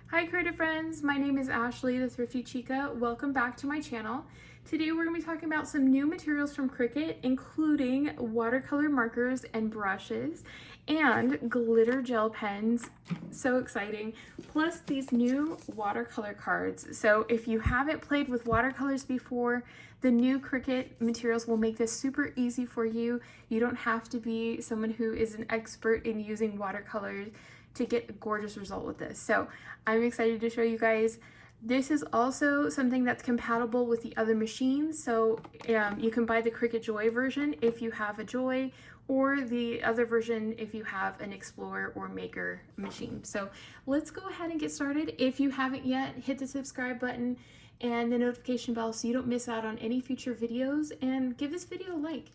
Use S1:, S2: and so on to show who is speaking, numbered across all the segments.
S1: Hi creative friends, my name is Ashley, the Thrifty Chica. Welcome back to my channel. Today we're going to be talking about some new materials from Cricut, including watercolor markers and brushes and glitter gel pens. So exciting. Plus these new watercolor cards. So if you haven't played with watercolors before, the new Cricut materials will make this super easy for you. You don't have to be someone who is an expert in using watercolors to get a gorgeous result with this. So I'm excited to show you guys. This is also something that's compatible with the other machines. So you can buy the Cricut Joy version if you have a Joy, or the other version if you have an Explorer or Maker machine. So let's go ahead and get started. If you haven't yet, hit the subscribe button and the notification bell so you don't miss out on any future videos, and give this video a like.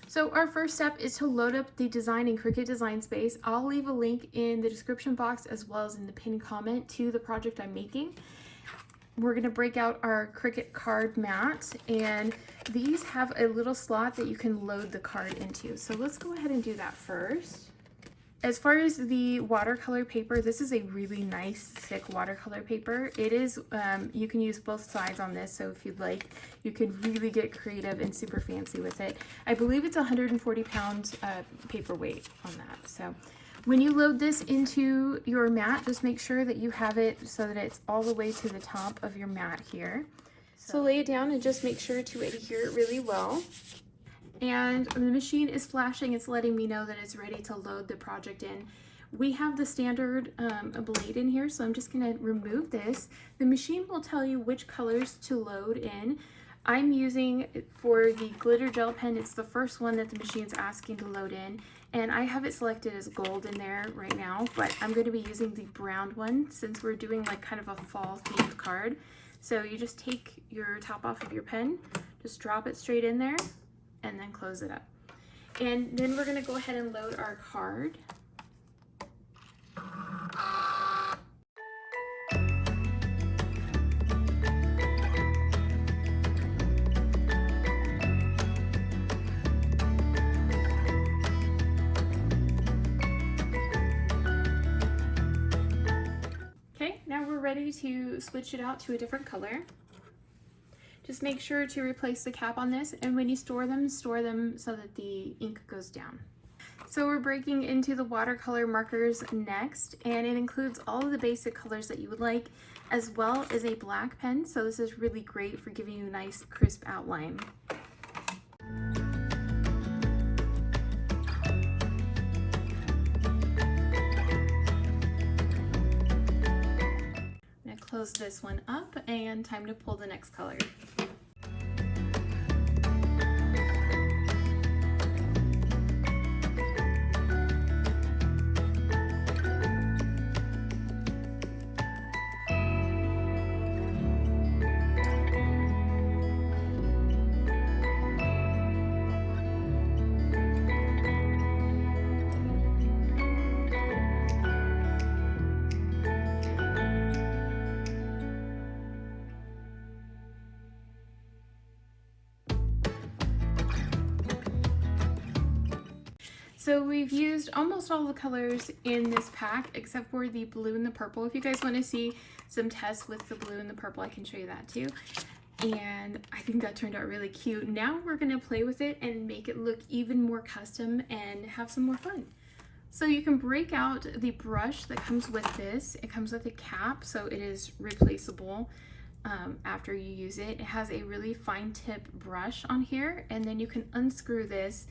S1: So our first step is to load up the design in Cricut Design Space. I'll leave a link in the description box as well as in the pinned comment to the project I'm making. We're going to break out our Cricut card mat, and these have a little slot that you can load the card into. So let's go ahead and do that first. As far as the watercolor paper, this is a really nice thick watercolor paper. It is, you can use both sides on this, so if you'd like, you can really get creative and super fancy with it. I believe it's 140 pounds paper weight on that. So when you load this into your mat, just make sure that you have it so that it's all the way to the top of your mat here. So lay it down and just make sure to adhere it really well. And the machine is flashing, it's letting me know that it's ready to load the project in. We have the standard blade in here, so I'm just going to remove this. The machine will tell you which colors to load in. I'm using, for the glitter gel pen, it's the first one that the machine's asking to load in, and I have it selected as gold in there right now, but I'm going to be using the brown one since we're doing like kind of a fall themed card. So you just take your top off of your pen, just drop it straight in there, and then close it up. And then we're going to go ahead and load our card. Okay, now we're ready to switch it out to a different color. Just make sure to replace the cap on this, and when you store them so that the ink goes down. So we're breaking into the watercolor markers next, and it includes all of the basic colors that you would like, as well as a black pen. So this is really great for giving you a nice crisp outline. I'm gonna close this one up, and time to pull the next color. So we've used almost all the colors in this pack except for the blue and the purple. If you guys want to see some tests with the blue and the purple, I can show you that too. And I think that turned out really cute. Now we're going to play with it and make it look even more custom and have some more fun. So you can break out the brush that comes with this. It comes with a cap, so it is replaceable after you use it. It has a really fine tip brush on here, and then you can unscrew this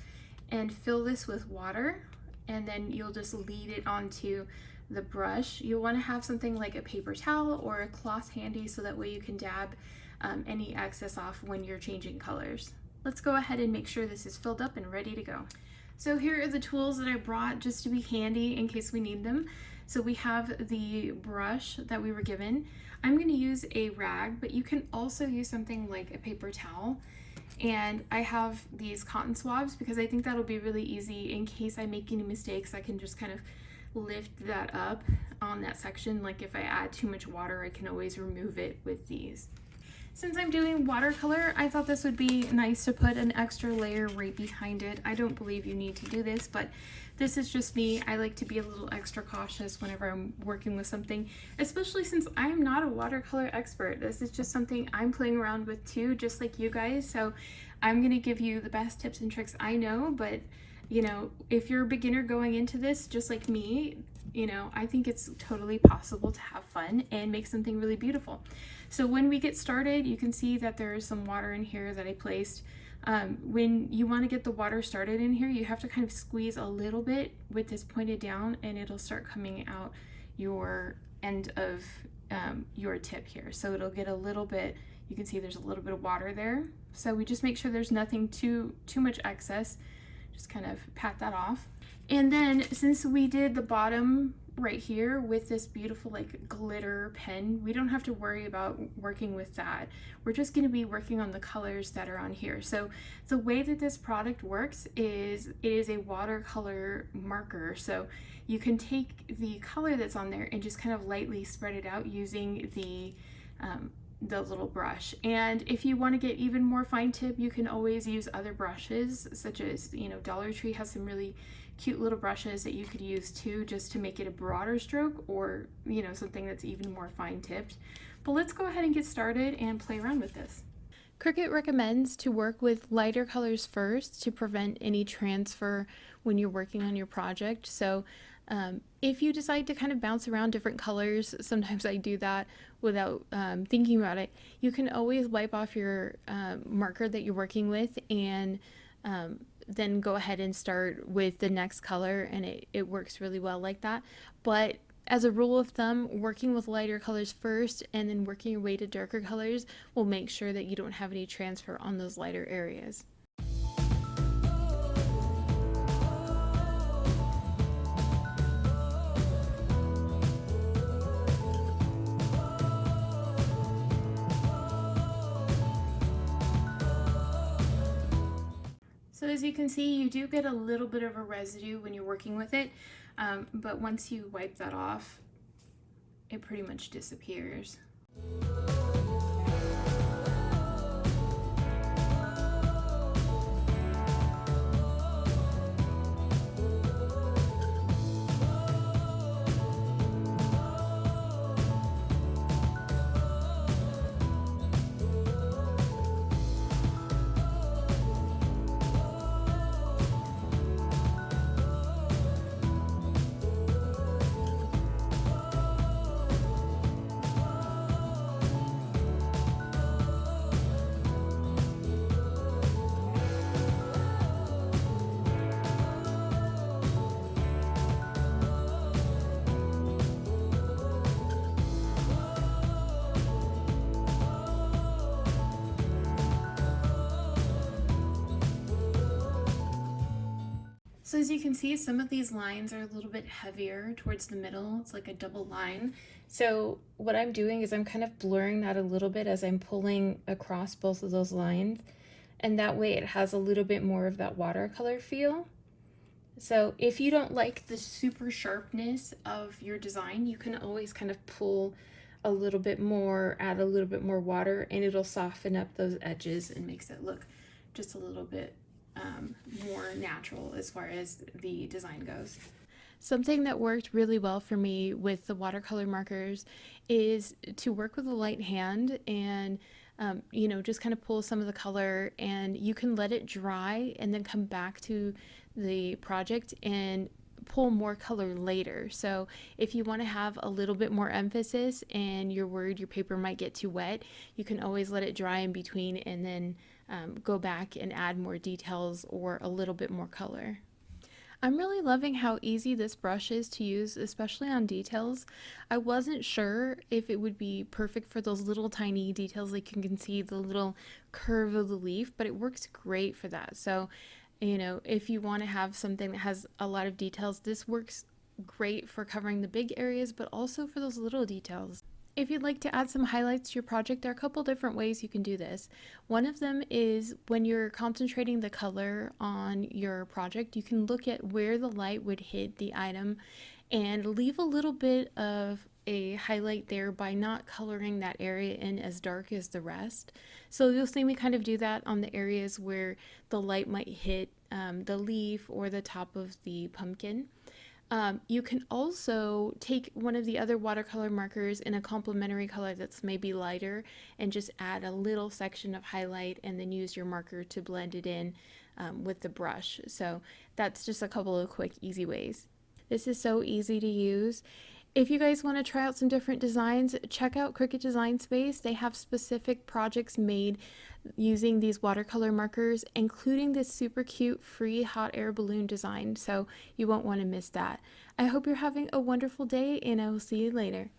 S1: and fill this with water, and then you'll just lead it onto the brush. You'll want to have something like a paper towel or a cloth handy so that way you can dab any excess off when you're changing colors. Let's go ahead and make sure this is filled up and ready to go. So here are the tools that I brought just to be handy in case we need them. So we have the brush that we were given. I'm going to use a rag, but you can also use something like a paper towel. And I have these cotton swabs because I think that'll be really easy in case I make any mistakes. I can just kind of lift that up on that section. Like if I add too much water, I can always remove it with these. Since I'm doing watercolor, I thought this would be nice to put an extra layer right behind it. I don't believe you need to do this, but this is just me. I like to be a little extra cautious whenever I'm working with something, especially since I'm not a watercolor expert. This is just something I'm playing around with too, just like you guys. So I'm gonna give you the best tips and tricks I know, but you know, if you're a beginner going into this, just like me, you know, I think it's totally possible to have fun and make something really beautiful. So when we get started, you can see that there's some water in here that I placed. When you want to get the water started in here, you have to kind of squeeze a little bit with this pointed down, and it'll start coming out your end of your tip here. So it'll get a little bit, you can see there's a little bit of water there. So we just make sure there's nothing too much excess. Just kind of pat that off. And then since we did the bottom right here with this beautiful like glitter pen, we don't have to worry about working with that. We're just going to be working on the colors that are on here. So the way that this product works is it is a watercolor marker. So you can take the color that's on there and just kind of lightly spread it out using the little brush. And if you want to get even more fine tip, you can always use other brushes, such as, you know, Dollar Tree has some really cute little brushes that you could use too, just to make it a broader stroke, or, you know, something that's even more fine tipped. But let's go ahead and get started and play around with this. Cricut recommends to work with lighter colors first to prevent any transfer when you're working on your project. So if you decide to kind of bounce around different colors, sometimes I do that without thinking about it, you can always wipe off your marker that you're working with and then go ahead and start with the next color, and it works really well like that. But as a rule of thumb, working with lighter colors first and then working your way to darker colors will make sure that you don't have any transfer on those lighter areas. So as you can see, you do get a little bit of a residue when you're working with it, but once you wipe that off, it pretty much disappears. So as you can see, some of these lines are a little bit heavier towards the middle. It's like a double line. So what I'm doing is I'm kind of blurring that a little bit as I'm pulling across both of those lines. And that way it has a little bit more of that watercolor feel. So if you don't like the super sharpness of your design, you can always kind of pull a little bit more, add a little bit more water, and it'll soften up those edges and makes it look just a little bit more natural as far as the design goes. Something that worked really well for me with the watercolor markers is to work with a light hand and you know, just kind of pull some of the color, and you can let it dry and then come back to the project and pull more color later. So if you want to have a little bit more emphasis and you're worried your paper might get too wet, you can always let it dry in between and then go back and add more details or a little bit more color. I'm really loving how easy this brush is to use, especially on details. I wasn't sure if it would be perfect for those little tiny details, like you can see the little curve of the leaf, but it works great for that. So, you know, if you want to have something that has a lot of details, this works great for covering the big areas, but also for those little details. If you'd like to add some highlights to your project, there are a couple different ways you can do this. One of them is when you're concentrating the color on your project, you can look at where the light would hit the item and leave a little bit of a highlight there by not coloring that area in as dark as the rest. So you'll see me kind of do that on the areas where the light might hit the leaf or the top of the pumpkin. You can also take one of the other watercolor markers in a complementary color that's maybe lighter and just add a little section of highlight and then use your marker to blend it in with the brush. So that's just a couple of quick, easy ways. This is so easy to use. If you guys want to try out some different designs, check out Cricut Design Space. They have specific projects made using these watercolor markers, including this super cute free hot air balloon design, so you won't want to miss that. I hope you're having a wonderful day, and I will see you later.